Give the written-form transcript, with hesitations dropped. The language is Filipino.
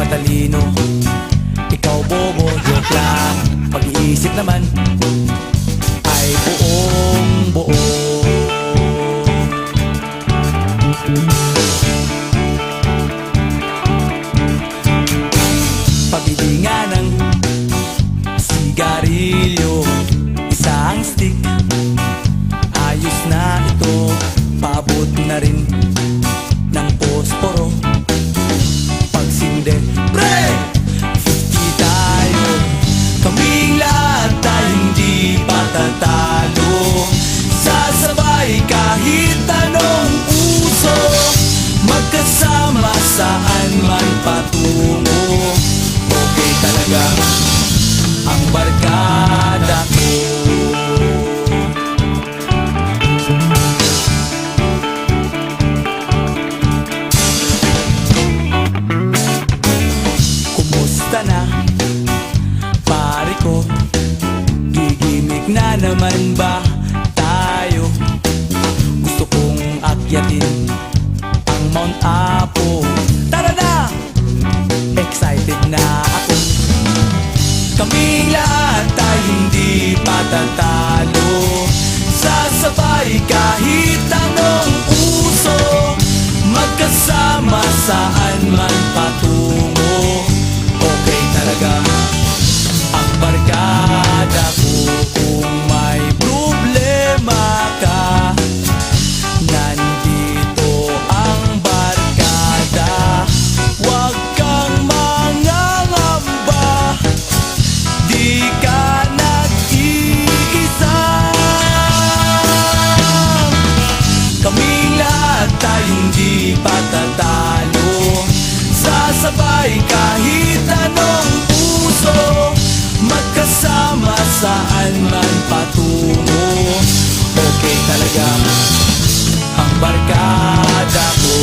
matalino, ikaw bobo, joke lang. Pag-iisip naman ay buong buo. Pabili nga ng sigarilyo, isang stick, ayos na ito. Paabot na rin ng posporo. Pagsinde, pre! 50 tayo, kaming lahat tayo hindi patatalo. Sasabay kahit anong uso, magkasama saan man patungo. Okay talaga ang barkada ko. Kumusta na, pare ko? Gigimik na naman ba tayo? Gusto kong akyatin ang Mount Apo. Tara na! Excited na ako. Kaming lahat tayo hindi patatalo. Sasabay kahit anong uso, magkasama saan man patungo. Okay talaga ang barkada ko. Kung may problema ka, nandito ang barkada. Huwag kang mangangamba, di ka nag-iisa. Kaming lahat tayo hindi patatalo. Sasabay kahit anong uso, magkasama saan man patungo. Okay talaga ang barkada ko.